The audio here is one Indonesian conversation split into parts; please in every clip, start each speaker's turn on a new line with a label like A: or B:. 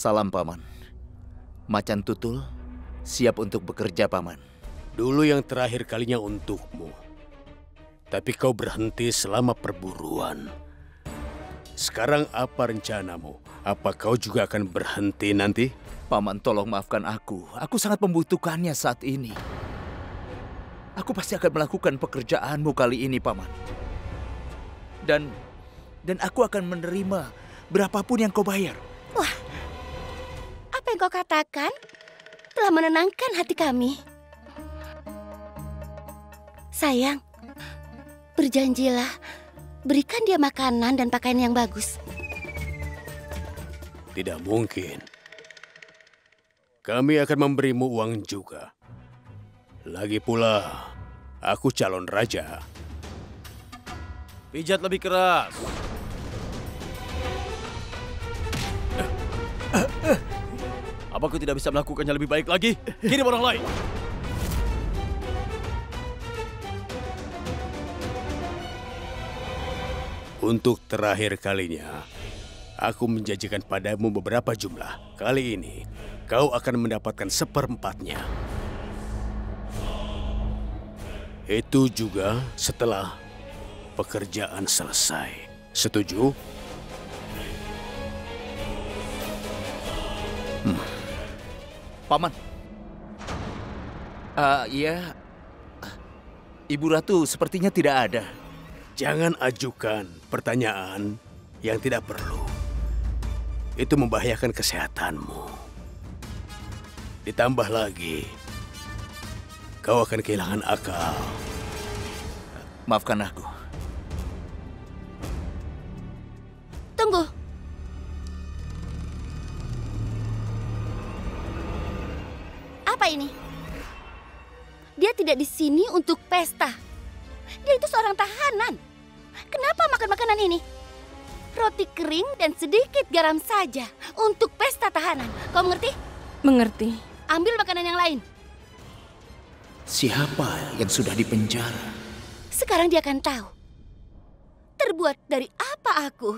A: Salam, Paman. Macan Tutul siap untuk bekerja, Paman.
B: Dulu yang terakhir kalinya untukmu. Tapi kau berhenti selama perburuan. Sekarang apa rencanamu? Apa kau juga akan berhenti nanti?
A: Paman, tolong maafkan aku. Aku sangat membutuhkannya saat ini. Aku pasti akan melakukan pekerjaanmu kali ini, Paman. Dan aku akan menerima berapapun yang kau bayar.
C: Wah, apa yang kau katakan telah menenangkan hati kami. Sayang, berjanjilah berikan dia makanan dan pakaian yang bagus.
B: Tidak mungkin. Kami akan memberimu uang juga. Lagi pula, aku calon raja.
D: Pijat lebih keras. Apa aku tidak bisa melakukannya lebih baik lagi? Kirim orang lain.
B: Untuk terakhir kalinya, aku menjanjikan padamu beberapa jumlah. Kali ini, kau akan mendapatkan 1/4-nya. Itu juga setelah pekerjaan selesai. Setuju?
A: Paman. Ya, Ibu Ratu sepertinya tidak ada.
B: Jangan ajukan pertanyaan yang tidak perlu. Itu membahayakan kesehatanmu. Ditambah lagi, kau akan kehilangan akal.
A: Maafkan aku.
C: Tunggu. Apa ini? Dia tidak di sini untuk pesta. Dia itu seorang tahanan. Kenapa makan makanan ini? Roti kering dan sedikit garam saja untuk pesta tahanan. Kau mengerti?
E: Mengerti.
C: Ambil makanan yang lain.
A: Siapa yang sudah dipenjara?
C: Sekarang dia akan tahu. Terbuat dari apa aku?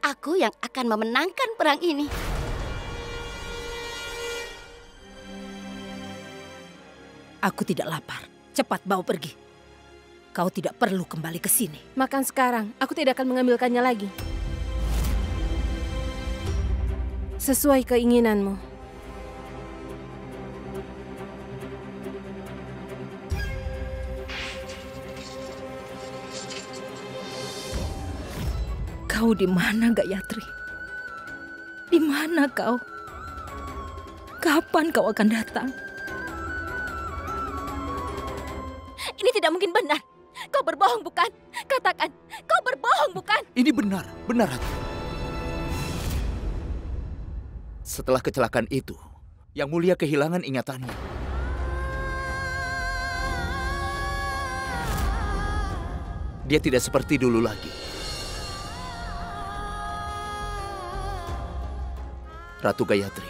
C: Aku yang akan memenangkan perang ini.
E: Aku tidak lapar. Cepat bawa pergi. Kau tidak perlu kembali ke sini.
F: Makan sekarang. Aku tidak akan mengambilkannya lagi. Sesuai keinginanmu.
E: Kau di mana, Gayatri? Di mana kau? Kapan kau akan datang?
C: Ini tidak mungkin benar. Kau berbohong, bukan? Katakan, kau berbohong, bukan?
A: Ini benar, Ratu. Setelah kecelakaan itu, Yang Mulia kehilangan ingatannya. Dia tidak seperti dulu lagi. Ratu Gayatri,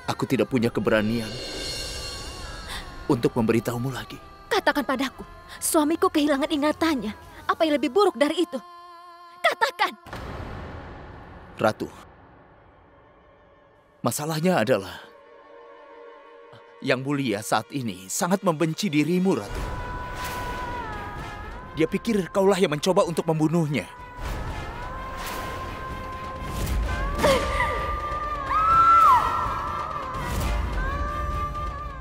A: aku tidak punya keberanian untuk memberitahumu lagi.
C: Katakan padaku, suamiku kehilangan ingatannya. Apa yang lebih buruk dari itu? Katakan!
A: Ratu, masalahnya adalah Yang Mulia saat ini sangat membenci dirimu, Ratu. Dia pikir kaulah yang mencoba untuk membunuhnya.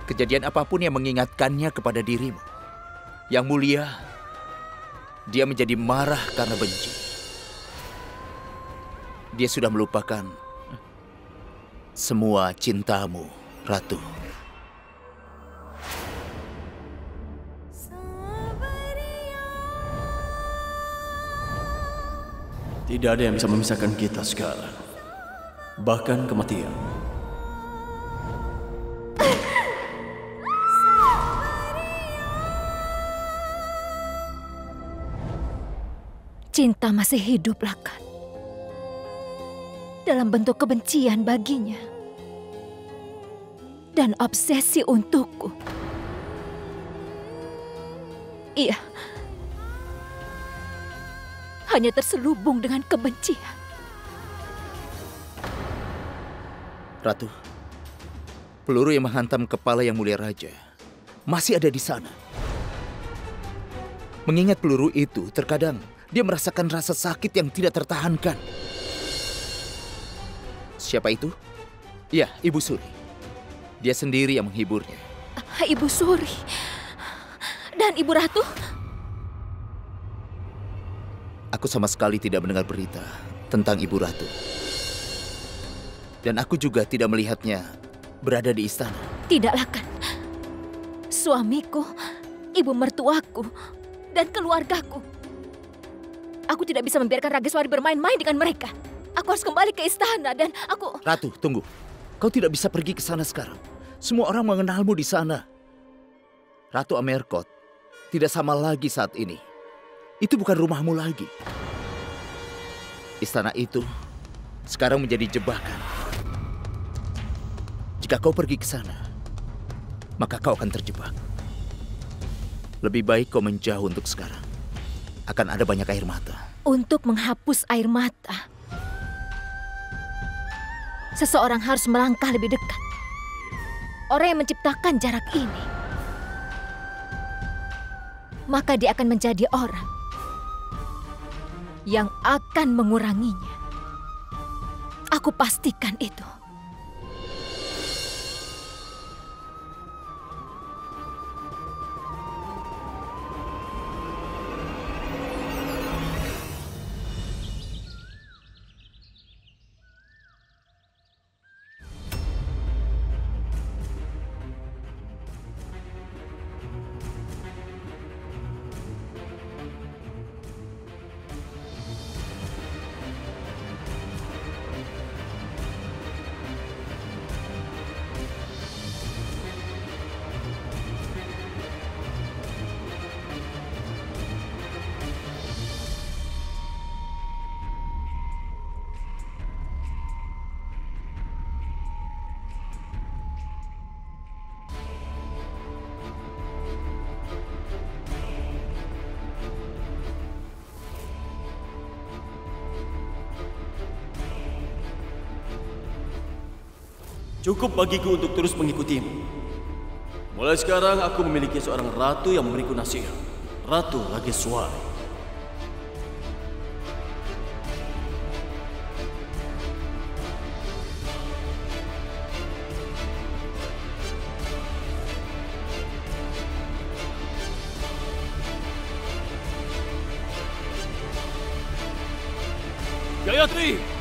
A: Kejadian apapun yang mengingatkannya kepada dirimu, Yang Mulia, dia menjadi marah karena benci. Dia sudah melupakan semua cintamu, Ratu.
D: Tidak ada yang bisa memisahkan kita sekarang. Bahkan kematian.
E: Cinta masih hidup, Lakan. Dalam bentuk kebencian baginya. Dan obsesi untukku. Iya. Hanya terselubung dengan kebencian.
A: Ratu, peluru yang menghantam kepala Yang Mulia Raja masih ada di sana. Mengingat peluru itu, terkadang dia merasakan rasa sakit yang tidak tertahankan. Siapa itu? Ya, Ibu Suri. Dia sendiri yang menghiburnya.
C: Ibu Suri dan Ibu Ratu?
A: Aku sama sekali tidak mendengar berita tentang Ibu Ratu. Dan aku juga tidak melihatnya berada di istana.
C: Tidaklah kan. Suamiku, ibu mertuaku, dan keluargaku. Aku tidak bisa membiarkan Rageswari bermain-main dengan mereka. Aku harus kembali ke istana dan aku...
A: Ratu, tunggu. Kau tidak bisa pergi ke sana sekarang. Semua orang mengenalmu di sana. Ratu Amerkot tidak sama lagi saat ini. Itu bukan rumahmu lagi. Istana itu sekarang menjadi jebakan. Jika kau pergi ke sana, maka kau akan terjebak. Lebih baik kau menjauh untuk sekarang. Akan ada banyak air mata.
C: Untuk menghapus air mata, seseorang harus melangkah lebih dekat. Orang yang menciptakan jarak ini, maka dia akan menjadi orang yang akan menguranginya. Aku pastikan itu.
D: Cukup bagiku untuk terus mengikutimu. Mulai sekarang aku memiliki seorang ratu yang memberiku nasihat. Ratu Rageswari. Gayatri!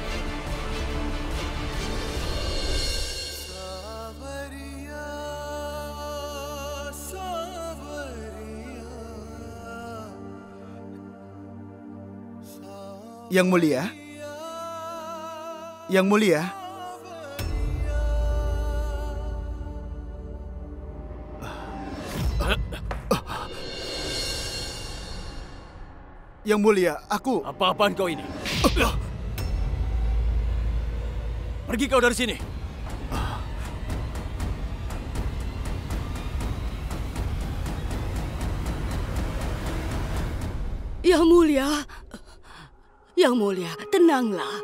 G: Yang Mulia, Yang Mulia, Yang Mulia, aku...
D: Apa-apaan kau ini? Pergi kau dari sini.
H: Yang Mulia, Yang Mulia, tenanglah.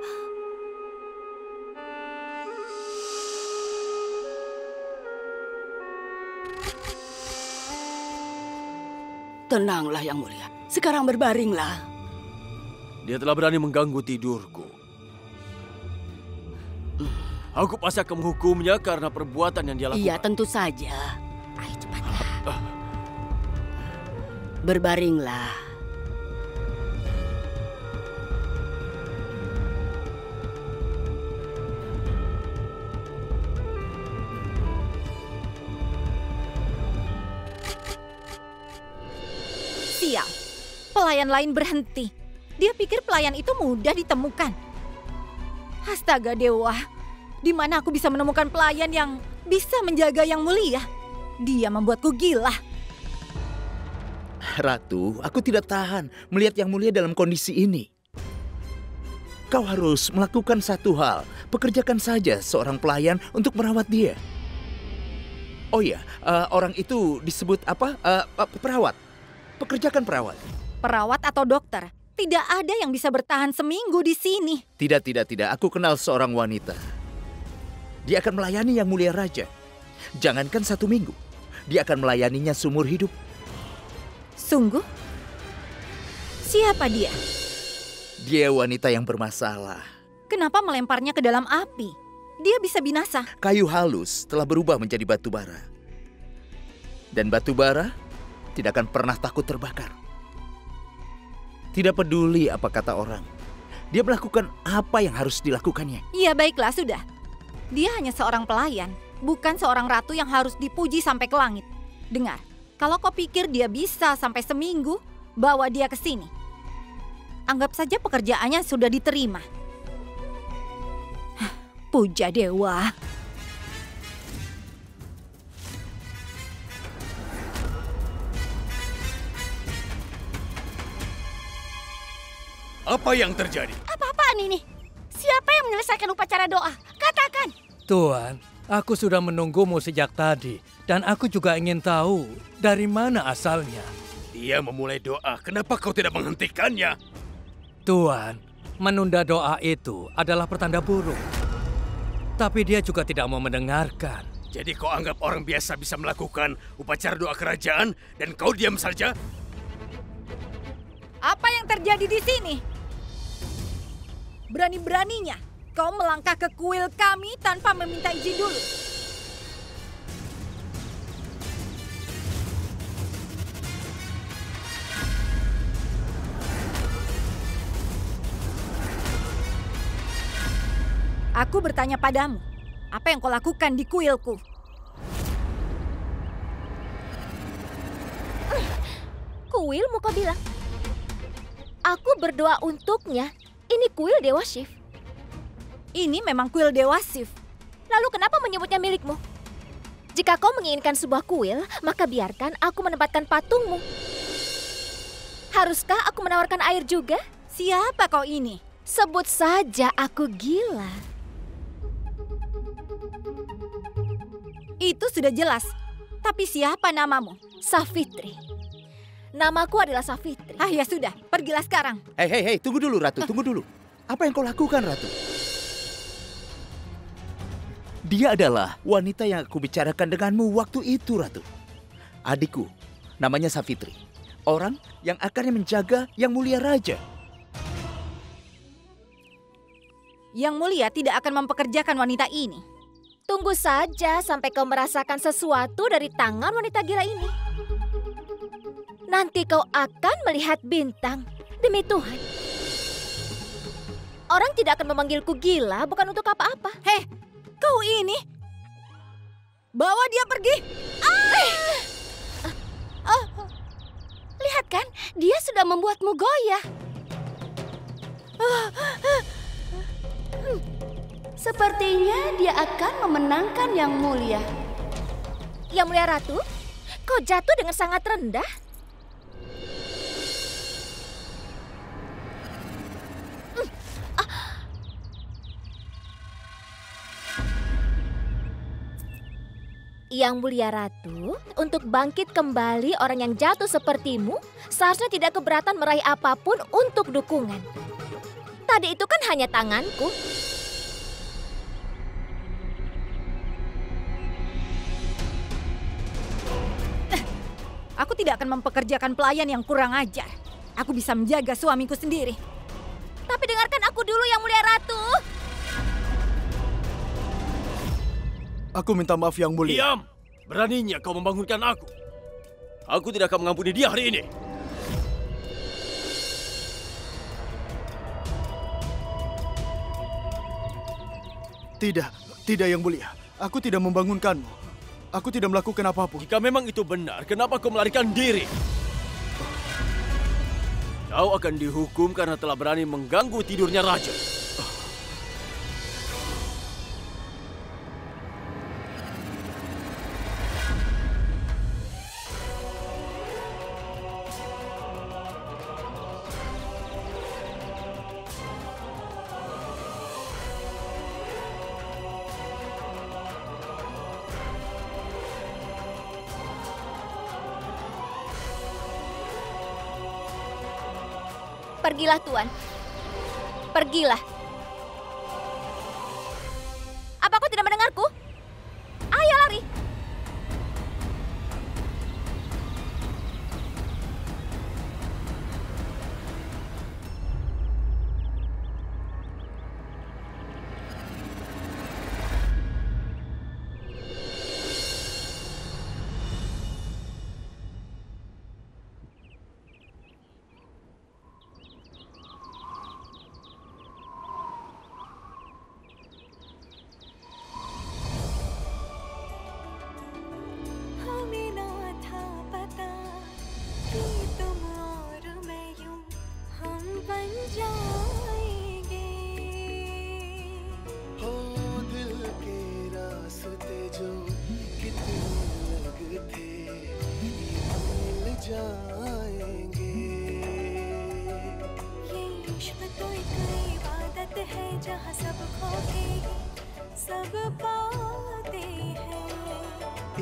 H: Tenanglah, Yang Mulia. Sekarang berbaringlah.
D: Dia telah berani mengganggu tidurku. Aku pasti akan menghukumnya karena perbuatan yang dia lakukan.
H: Iya, tentu saja. Ayo cepatlah. Berbaringlah.
E: Sial, pelayan lain berhenti. Dia pikir pelayan itu mudah ditemukan. Astaga Dewa, di mana aku bisa menemukan pelayan yang bisa menjaga Yang Mulia? Dia membuatku gila.
A: Ratu, aku tidak tahan melihat Yang Mulia dalam kondisi ini. Kau harus melakukan satu hal. Pekerjakan saja seorang pelayan untuk merawat dia. Oh ya, orang itu disebut apa? Perawat. Pekerjakan perawat.
E: Perawat atau dokter? Tidak ada yang bisa bertahan seminggu di sini.
A: Tidak. Aku kenal seorang wanita. Dia akan melayani Yang Mulia Raja. Jangankan 1 minggu, dia akan melayaninya seumur hidup.
E: Sungguh? Siapa dia?
A: Dia wanita yang bermasalah.
E: Kenapa melemparnya ke dalam api? Dia bisa binasa.
A: Kayu halus telah berubah menjadi batu bara. Dan batu bara tidak akan pernah takut terbakar. Tidak peduli apa kata orang. Dia melakukan apa yang harus dilakukannya.
E: Iya, baiklah, sudah. Dia hanya seorang pelayan, bukan seorang ratu yang harus dipuji sampai ke langit. Dengar, kalau kau pikir dia bisa sampai seminggu, bawa dia ke sini. Anggap saja pekerjaannya sudah diterima. Puja dewa.
B: Apa yang terjadi?
C: Apa-apaan ini? Siapa yang menyelesaikan upacara doa? Katakan.
I: Tuan, aku sudah menunggumu sejak tadi. Dan aku juga ingin tahu dari mana asalnya.
B: Dia memulai doa, kenapa kau tidak menghentikannya?
I: Tuan, menunda doa itu adalah pertanda buruk. Tapi dia juga tidak mau mendengarkan.
B: Jadi kau anggap orang biasa bisa melakukan upacara doa kerajaan dan kau diam saja?
E: Apa yang terjadi di sini? Berani-beraninya kau melangkah ke kuil kami tanpa meminta izin dulu. Aku bertanya padamu, apa yang kau lakukan di kuilku?
C: Kuilmu kau bilang? Aku berdoa untuknya. Ini kuil Dewa Shiv.
E: Ini memang kuil Dewa Shiv.
C: Lalu kenapa menyebutnya milikmu? Jika kau menginginkan sebuah kuil, maka biarkan aku menempatkan patungmu. Haruskah aku menawarkan air juga?
E: Siapa kau ini?
C: Sebut saja aku gila.
E: Itu sudah jelas. Tapi siapa namamu?
C: Savitri. Namaku adalah Savitri.
E: Ah, ya sudah, pergilah sekarang.
A: Hei, tunggu dulu Ratu, tunggu dulu. Apa yang kau lakukan, Ratu? Dia adalah wanita yang aku bicarakan denganmu waktu itu, Ratu. Adikku, namanya Savitri. Orang yang akan menjaga Yang Mulia Raja.
E: Yang Mulia tidak akan mempekerjakan wanita ini.
C: Tunggu saja sampai kau merasakan sesuatu dari tangan wanita gila ini. Nanti kau akan melihat bintang. Demi Tuhan. Orang tidak akan memanggilku gila bukan untuk apa-apa.
E: Hei, kau ini. Bawa dia pergi.
C: Lihat kan, dia sudah membuatmu goyah. Sepertinya dia akan memenangkan Yang Mulia. Yang Mulia Ratu, kau jatuh dengan sangat rendah. Yang Mulia Ratu, untuk bangkit kembali orang yang jatuh sepertimu, seharusnya tidak keberatan meraih apapun untuk dukungan. Tadi itu kan hanya tanganku.
E: Aku tidak akan mempekerjakan pelayan yang kurang ajar. Aku bisa menjaga suamiku sendiri.
C: Tapi dengarkan aku dulu, Yang Mulia Ratu.
G: Aku minta maaf Yang Mulia.
D: Diam! Beraninya kau membangunkan aku. Aku tidak akan mengampuni dia hari ini.
G: Tidak Yang Mulia. Aku tidak membangunkanmu. Aku tidak melakukan apapun.
D: Jika memang itu benar, kenapa kau melarikan diri? Kau akan dihukum karena telah berani mengganggu tidurnya raja.
C: Pergilah, Tuan. Pergilah. Apa kau tidak mendengarku?
J: जाएंगे हो दिल के रास्ते जो कितने अलग थे मिल जाएंगे ये इश्क तो एक इबादत है जहाँ सब खो के सब पाते हैं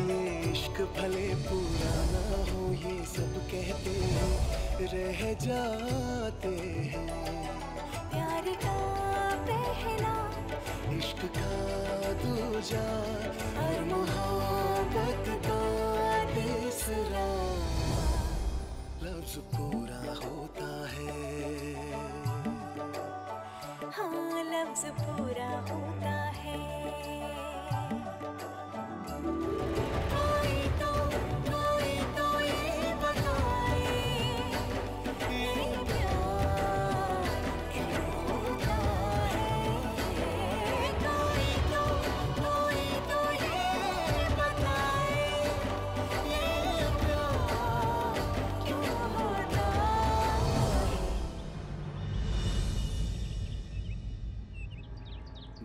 J: ये इश्क भले पूरा ना हो ये सब कहते हैं रह जाते हैं प्यार का पहला इश्क का दूजा और मोहब्बत का तीसरा लफ्ज पूरा होता है हाँ लफ्ज पूरा होता है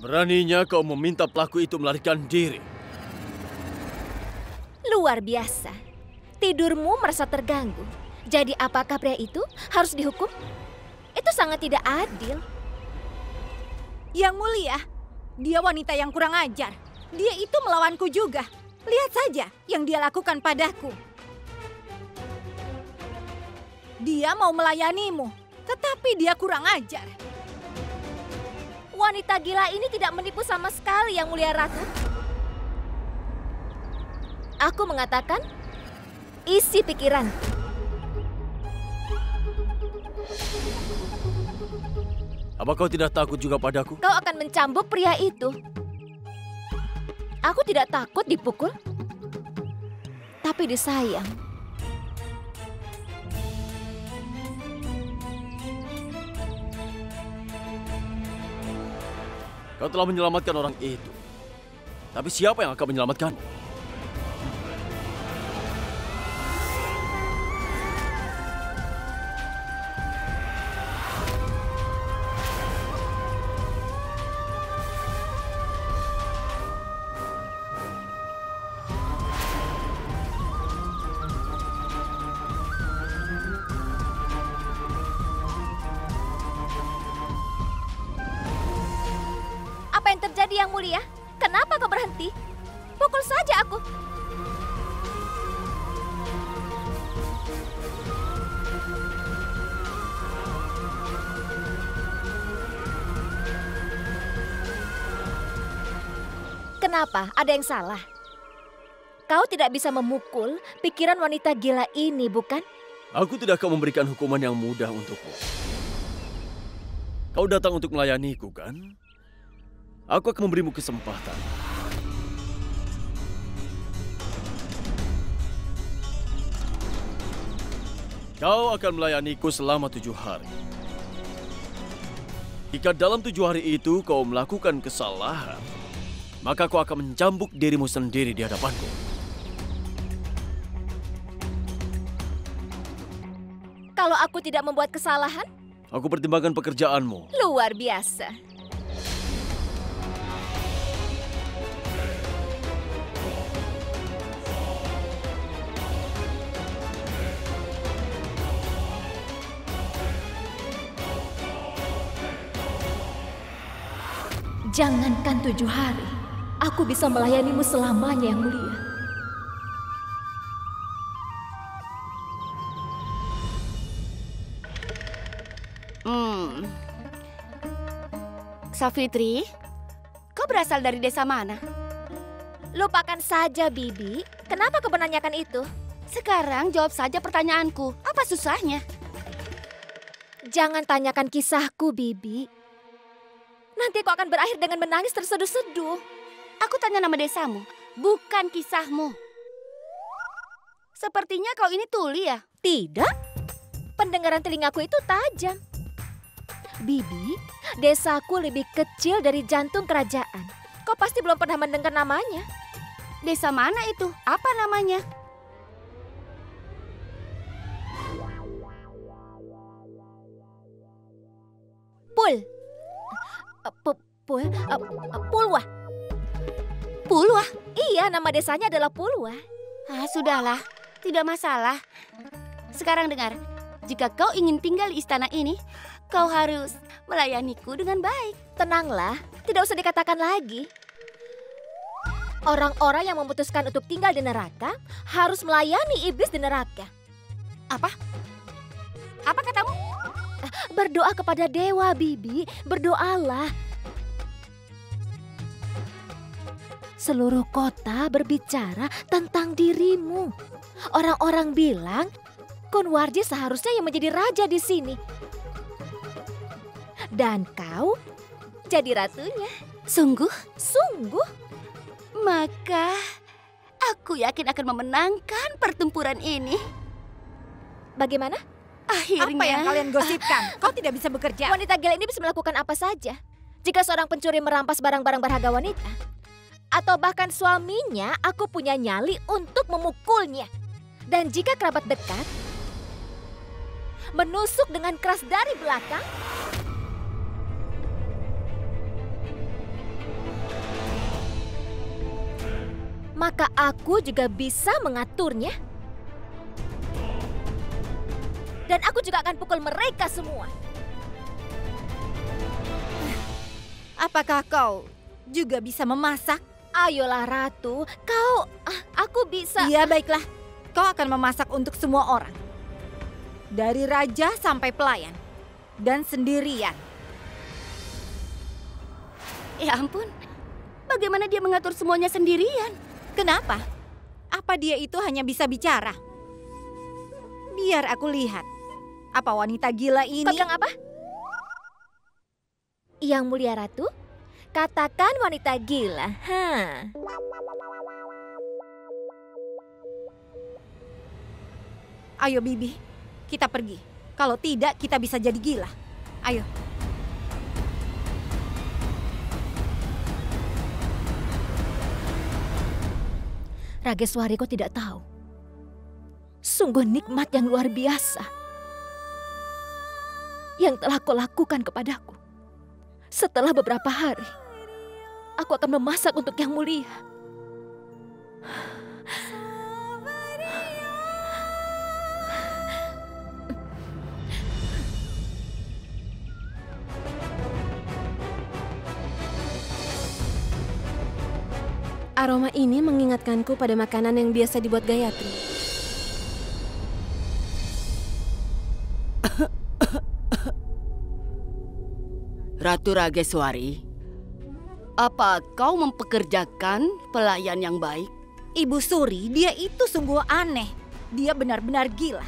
D: Beraninya kau meminta pelaku itu melarikan diri.
E: Luar biasa. Tidurmu merasa terganggu. Jadi apakah pria itu harus dihukum? Itu sangat tidak adil. Yang mulia, dia wanita yang kurang ajar. Dia itu melawanku juga. Lihat saja yang dia lakukan padaku. Dia mau melayanimu, tetapi dia kurang ajar. Wanita gila ini tidak menipu sama sekali, Yang Mulia Ratu. Aku mengatakan, isi pikiran.
D: Apa kau tidak takut juga padaku?
E: Kau akan mencambuk pria itu. Aku tidak takut dipukul, tapi disayang.
D: Kau telah menyelamatkan orang itu. Tapi siapa yang akan menyelamatkan?
E: Apa yang terjadi, Yang Mulia? Kenapa kau berhenti? Pukul saja aku. Kenapa? Ada yang salah? Kau tidak bisa memukul pikiran wanita gila ini, bukan?
D: Aku tidak akan memberikan hukuman yang mudah untukmu. Kau datang untuk melayaniku, kan? Aku akan memberimu kesempatan. Kau akan melayaniku selama 7 hari. Jika dalam 7 hari itu kau melakukan kesalahan, maka kau akan mencambuk dirimu sendiri di hadapanku.
E: Kalau aku tidak membuat kesalahan?
D: Aku pertimbangkan pekerjaanmu.
E: Luar biasa. Jangankan 7 hari, aku bisa melayanimu selamanya, Yang Mulia.
C: Safitri, kau berasal dari desa mana?
E: Lupakan saja, Bibi. Kenapa kau menanyakan itu?
C: Sekarang jawab saja pertanyaanku. Apa susahnya?
E: Jangan tanyakan kisahku, Bibi. Nanti kau akan berakhir dengan menangis terseduh-seduh.
C: Aku tanya nama desamu, bukan kisahmu. Sepertinya kau ini tuli ya?
E: Tidak. Pendengaran telingaku itu tajam. Bibi, desaku lebih kecil dari jantung kerajaan. Kau pasti belum pernah mendengar namanya.
C: Desa mana itu? Apa namanya?
E: Pulwa.
C: Pulwa?
E: Iya, nama desanya adalah Pulwa.
C: Ah, sudahlah, tidak masalah. Sekarang dengar, jika kau ingin tinggal di istana ini, kau harus melayaniku dengan baik.
E: Tenanglah, tidak usah dikatakan lagi. Orang-orang yang memutuskan untuk tinggal di neraka harus melayani iblis di neraka.
C: Apa? Apa katamu?
E: Berdoa kepada dewa, Bibi. Berdoalah. Seluruh kota berbicara tentang dirimu. Orang-orang bilang, Kunwarji seharusnya yang menjadi raja di sini. Dan kau jadi ratunya.
C: Sungguh?
E: Sungguh.
C: Maka aku yakin akan memenangkan pertempuran ini.
E: Bagaimana?
C: Akhirnya.
E: Apa yang kalian gosipkan? Kau tidak bisa bekerja. Wanita gila ini bisa melakukan apa saja. Jika seorang pencuri merampas barang-barang berharga wanita, atau bahkan suaminya, aku punya nyali untuk memukulnya. Dan jika kerabat dekat menusuk dengan keras dari belakang, maka aku juga bisa mengaturnya. Dan aku juga akan pukul mereka semua. Apakah kau juga bisa memasak? Ayolah Ratu, aku bisa. Iya baiklah, kau akan memasak untuk semua orang. Dari raja sampai pelayan. Dan sendirian.
C: Ya ampun, bagaimana dia mengatur semuanya sendirian?
E: Kenapa? Apa dia itu hanya bisa bicara? Biar aku lihat. Apa wanita gila ini? Kau bilang apa? Yang mulia Ratu, katakan wanita gila. Ayo Bibi, kita pergi. Kalau tidak, kita bisa jadi gila. Ayo. Rageswari, kau tidak tahu. Sungguh nikmat yang luar biasa yang telah kau lakukan kepadaku. Setelah beberapa hari, aku akan memasak untuk Yang Mulia.
F: Aroma ini mengingatkanku pada makanan yang biasa dibuat Gayatri.
H: Ratu Rageswari, apa kau mempekerjakan pelayan yang baik?
E: Ibu Suri, dia itu sungguh aneh. Dia benar-benar gila.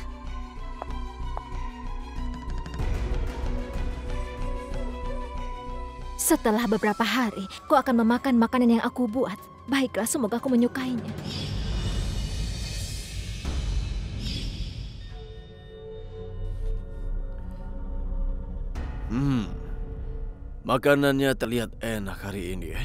E: Setelah beberapa hari, kau akan memakan makanan yang aku buat. Baiklah, semoga kau menyukainya.
D: Makanannya terlihat enak hari ini ya.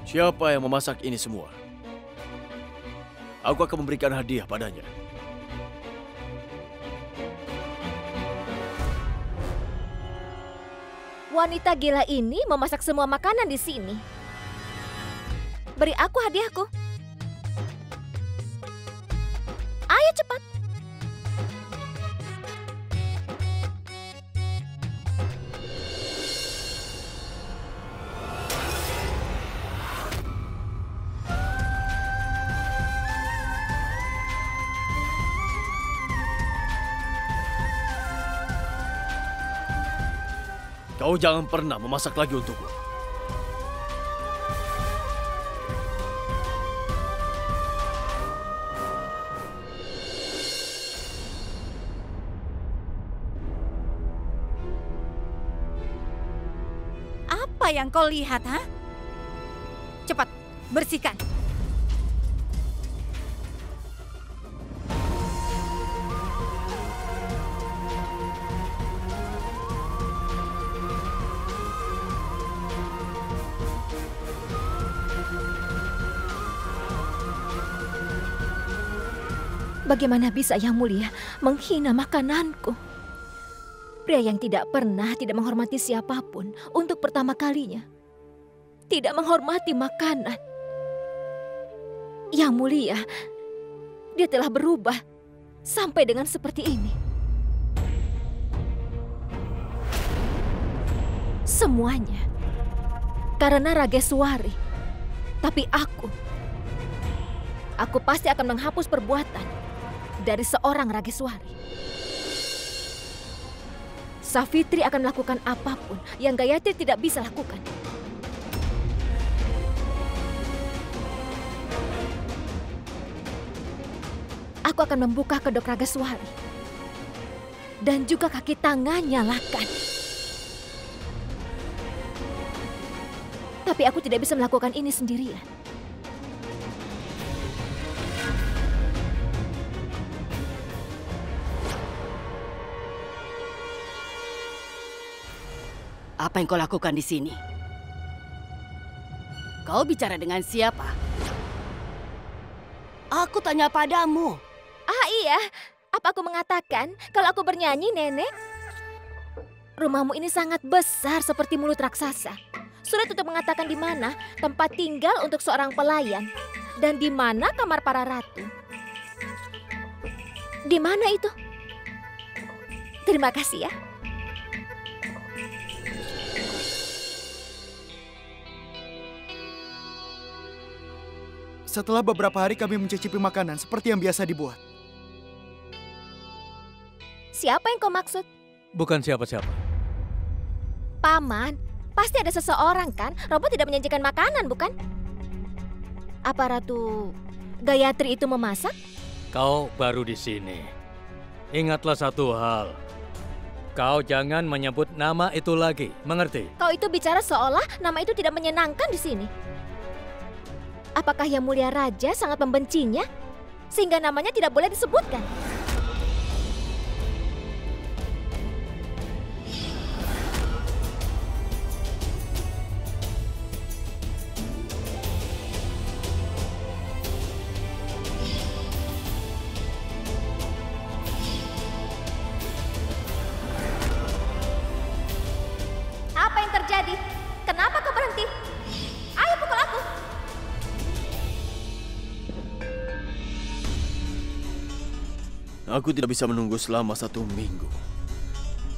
D: Siapa yang memasak ini semua? Aku akan memberikan hadiah padanya.
E: Wanita gila ini memasak semua makanan di sini. Beri aku hadiahku. Ayo cepat.
D: Kau jangan pernah memasak lagi untukku.
E: Apa yang kau lihat, ha? Cepat, bersihkan. Bagaimana bisa Yang Mulia menghina makananku? Pria yang tidak menghormati siapapun untuk pertama kalinya. Tidak menghormati makanan. Yang Mulia, dia telah berubah sampai dengan seperti ini. Semuanya karena Rageswari. Tapi aku pasti akan menghapus perbuatan dari seorang Rageswari. Savitri akan melakukan apapun yang Gayatri tidak bisa lakukan. Aku akan membuka kedok Rageswari dan juga kaki tangannya Lakan. Tapi aku tidak bisa melakukan ini sendirian.
H: Apa yang kau lakukan di sini? Kau bicara dengan siapa? Aku tanya padamu.
E: Ah iya, apa aku mengatakan kalau aku bernyanyi, Nenek? Rumahmu ini sangat besar seperti mulut raksasa. Sulit untuk mengatakan di mana tempat tinggal untuk seorang pelayan dan di mana kamar para ratu. Di mana itu? Terima kasih ya.
G: Setelah beberapa hari kami mencicipi makanan seperti yang biasa dibuat.
E: Siapa yang kau maksud?
I: Bukan siapa-siapa.
E: Paman, pasti ada seseorang kan? Robot tidak menyajikan makanan, bukan? Apa Ratu Gayatri itu memasak?
I: Kau baru di sini. Ingatlah satu hal. Kau jangan menyebut nama itu lagi, mengerti?
E: Kau itu bicara seolah nama itu tidak menyenangkan di sini. Apakah Yang Mulia Raja sangat membencinya sehingga namanya tidak boleh disebutkan? Apa yang terjadi? Kenapa kau berhenti? Ayo pukul aku.
D: Aku tidak bisa menunggu selama 1 minggu.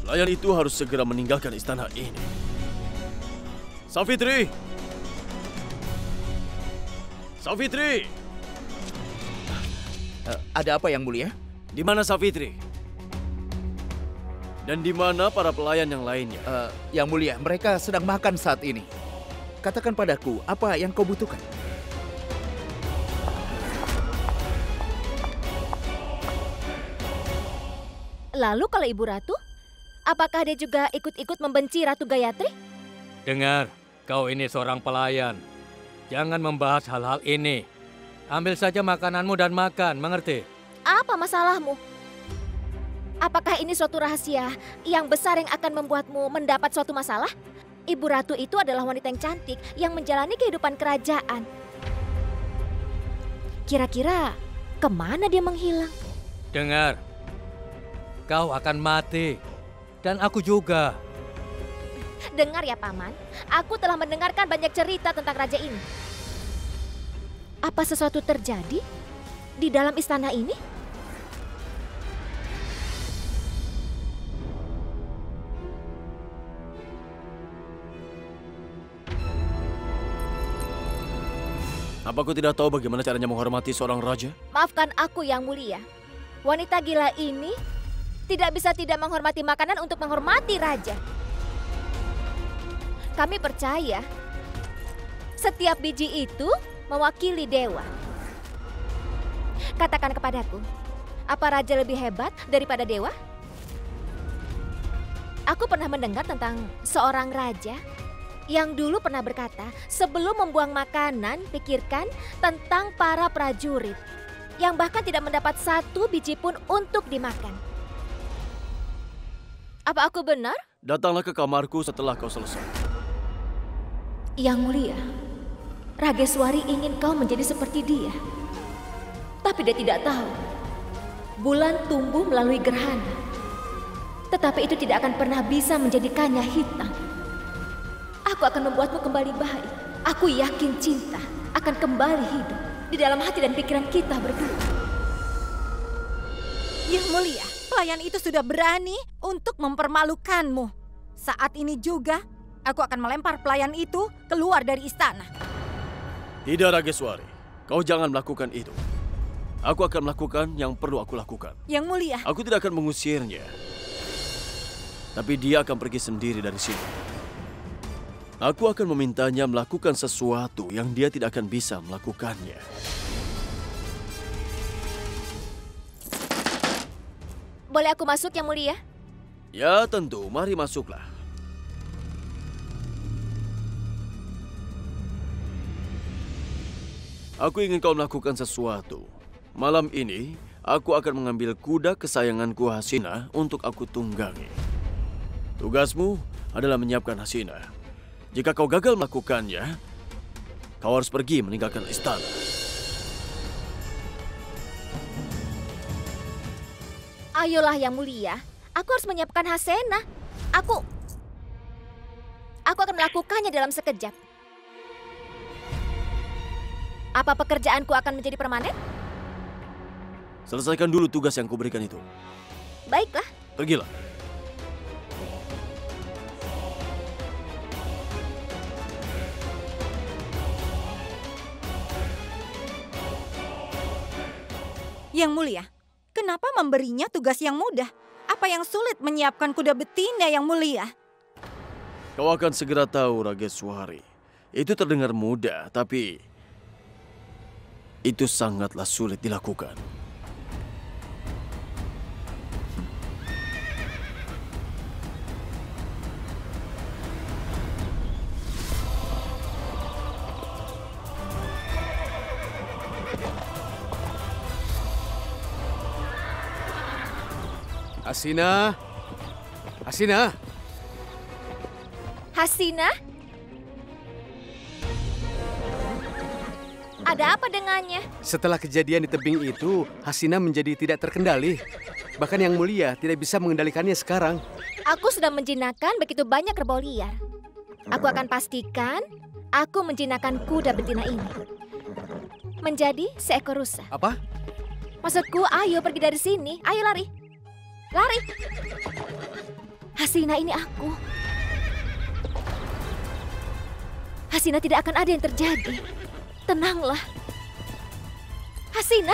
D: Pelayan itu harus segera meninggalkan istana ini. Savitri! Savitri!
A: Ada apa Yang Mulia?
D: Di mana Savitri? Dan di mana para pelayan yang lainnya?
A: Yang Mulia, mereka sedang makan saat ini. Katakan padaku, apa yang kau butuhkan?
E: Lalu kalau Ibu Ratu, apakah dia juga ikut-ikut membenci Ratu Gayatri?
I: Dengar, kau ini seorang pelayan. Jangan membahas hal-hal ini. Ambil saja makananmu dan makan, mengerti?
E: Apa masalahmu? Apakah ini suatu rahasia yang besar yang akan membuatmu mendapat suatu masalah? Ibu Ratu itu adalah wanita yang cantik yang menjalani kehidupan kerajaan. Kira-kira kemana dia menghilang?
I: Dengar, kau akan mati. Dan aku juga.
E: Dengar ya Paman, aku telah mendengarkan banyak cerita tentang raja ini. Apa sesuatu terjadi di dalam istana ini?
D: Apa aku tidak tahu bagaimana caranya menghormati seorang raja?
E: Maafkan aku Yang Mulia. Wanita gila ini tidak bisa tidak menghormati makanan untuk menghormati raja. Kami percaya setiap biji itu mewakili dewa. Katakan kepadaku, apa raja lebih hebat daripada dewa? Aku pernah mendengar tentang seorang raja yang dulu pernah berkata, sebelum membuang makanan, pikirkan tentang para prajurit yang bahkan tidak mendapat 1 biji pun untuk dimakan. Apa aku benar?
D: Datanglah ke kamarku setelah kau selesai.
E: Yang Mulia, Rageswari ingin kau menjadi seperti dia. Tapi dia tidak tahu
K: bulan tumbuh melalui gerhana. Tetapi itu tidak akan pernah bisa menjadikannya hitam. Aku akan membuatmu kembali baik. Aku yakin cinta akan kembali hidup di dalam hati dan pikiran kita berdua.
E: Yang mulia, pelayan itu sudah berani untuk mempermalukanmu. Saat ini juga, aku akan melempar pelayan itu keluar dari istana.
D: Tidak, Rageswari. Kau jangan melakukan itu. Aku akan melakukan yang perlu aku lakukan.
E: Yang mulia.
D: Aku tidak akan mengusirnya. Tapi dia akan pergi sendiri dari sini. Aku akan memintanya melakukan sesuatu yang dia tidak akan bisa melakukannya.
K: Boleh aku masuk, Yang Mulia?
D: Ya, tentu. Mari masuklah. Aku ingin kau melakukan sesuatu. Malam ini, aku akan mengambil kuda kesayanganku Hasina untuk aku tunggangi. Tugasmu adalah menyiapkan Hasina. Jika kau gagal melakukannya, kau harus pergi meninggalkan istana.
K: Ayolah Yang Mulia, aku harus menyiapkan Hasena. Aku akan melakukannya dalam sekejap. Apa pekerjaanku akan menjadi permanen?
D: Selesaikan dulu tugas yang kuberikan itu.
K: Baiklah.
D: Pergilah.
E: Yang mulia, kenapa memberinya tugas yang mudah? Apa yang sulit menyiapkan kuda betina, Yang mulia?
D: Kau akan segera tahu, Rageswari. Itu terdengar mudah, tapi itu sangatlah sulit dilakukan.
B: Hasina. Hasina.
K: Hasina? Ada apa dengannya?
B: Setelah kejadian di tebing itu, Hasina menjadi tidak terkendali. Bahkan Yang Mulia tidak bisa mengendalikannya sekarang.
K: Aku sudah menjinakkan begitu banyak kerbau liar. Aku akan pastikan aku menjinakkan kuda betina ini menjadi seekor rusa.
B: Apa?
K: Maksudku, ayo pergi dari sini. Ayo lari. Lari. Hasina, ini aku. Hasina, tidak akan ada yang terjadi. Tenanglah. Hasina.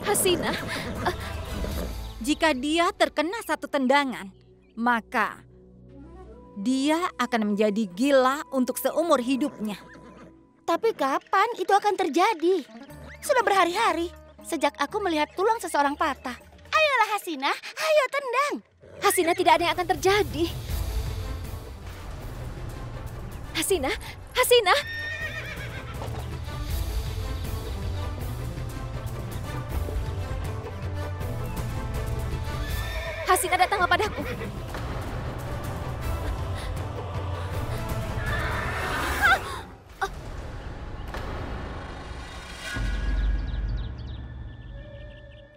K: Hasina.
E: Jika dia terkena satu tendangan, maka dia akan menjadi gila untuk seumur hidupnya.
C: Tapi kapan itu akan terjadi? Sudah berhari-hari sejak aku melihat tulang seseorang patah. Ayolah Hasina, ayo tendang.
K: Hasina, tidak ada yang akan terjadi. Hasina, Hasina. Hasina, datanglah padaku.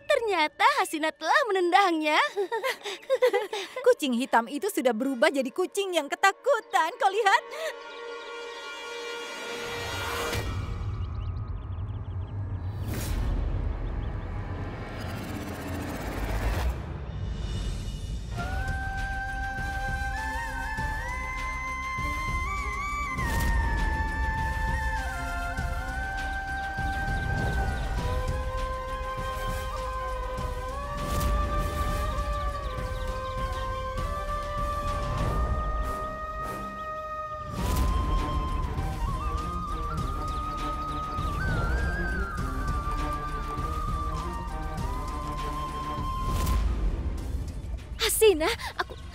C: Ternyata Hasina telah menendangnya.
E: Kucing hitam itu sudah berubah jadi kucing yang ketakutan. Kau lihat?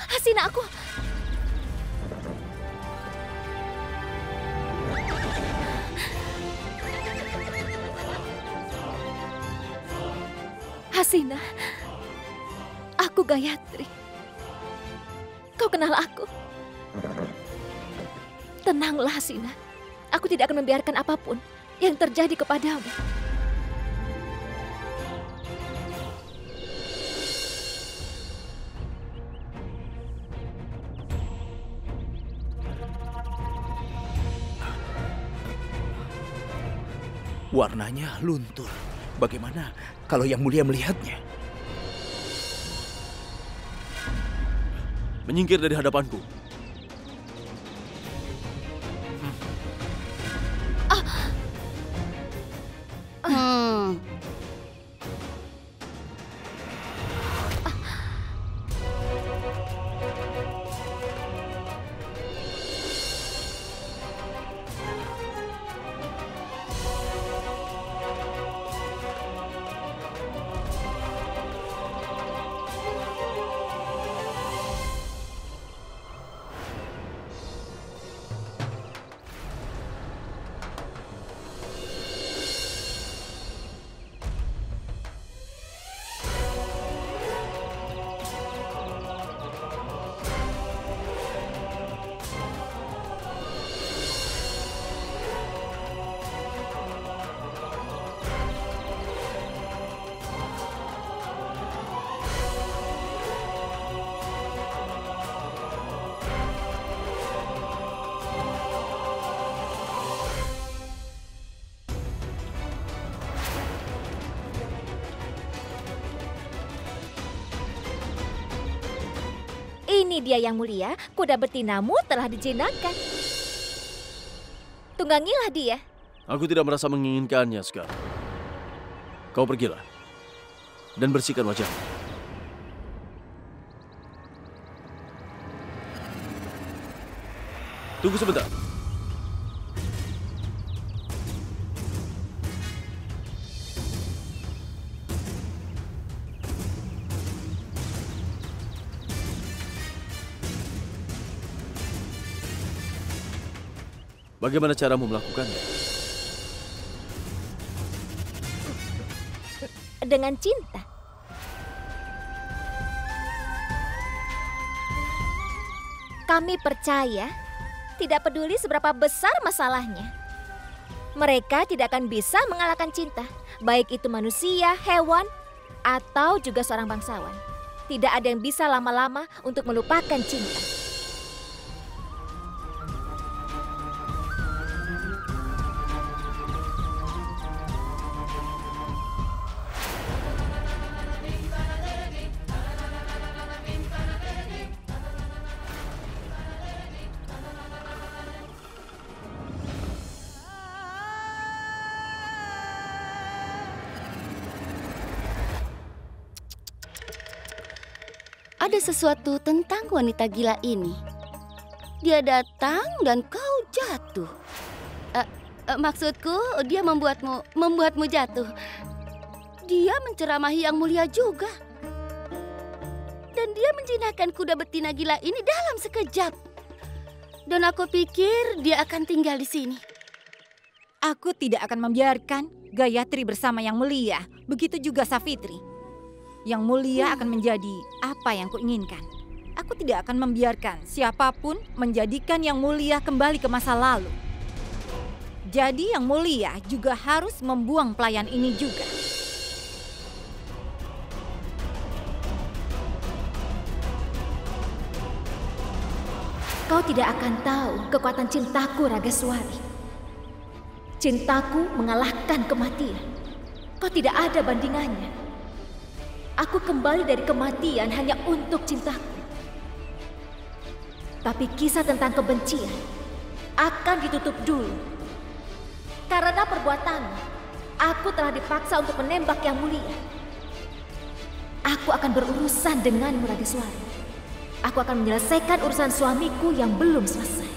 K: Hasina, aku. Hasina, aku Gayatri. Kau kenal aku. Tenanglah, Hasina. Aku tidak akan membiarkan apapun yang terjadi kepadamu.
A: Warnanya luntur. Bagaimana kalau Yang Mulia melihatnya?
D: Menyingkir dari hadapanku.
K: Ini dia Yang Mulia, kuda betinamu telah dijinakkan. Tunggangilah dia.
D: Aku tidak merasa menginginkannya sekarang. Kau pergilah dan bersihkan wajahmu. Tunggu sebentar. Bagaimana caramu melakukannya?
K: Dengan cinta. Kami percaya, tidak peduli seberapa besar masalahnya, mereka tidak akan bisa mengalahkan cinta, baik itu manusia, hewan, atau juga seorang bangsawan. Tidak ada yang bisa lama-lama untuk melupakan cinta.
C: Ada sesuatu tentang wanita gila ini. Dia datang dan kau jatuh. Maksudku, dia membuatmu jatuh. Dia menceramahi Yang Mulia juga. Dan dia menjinakkan kuda betina gila ini dalam sekejap. Dan aku pikir dia akan tinggal di sini.
E: Aku tidak akan membiarkan Gayatri bersama Yang Mulia. Begitu juga Savitri. Yang Mulia akan menjadi apa yang kuinginkan. Aku tidak akan membiarkan siapapun menjadikan Yang Mulia kembali ke masa lalu. Jadi Yang Mulia juga harus membuang pelayan ini juga.
K: Kau tidak akan tahu kekuatan cintaku, Ragaswari. Cintaku mengalahkan kematian. Kau tidak ada bandingannya. Aku kembali dari kematian hanya untuk cintaku. Tapi kisah tentang kebencian akan ditutup dulu. Karena perbuatanmu, aku telah dipaksa untuk menembak Yang Mulia. Aku akan berurusan denganmu, Ragaswari. Aku akan menyelesaikan urusan suamiku yang belum selesai.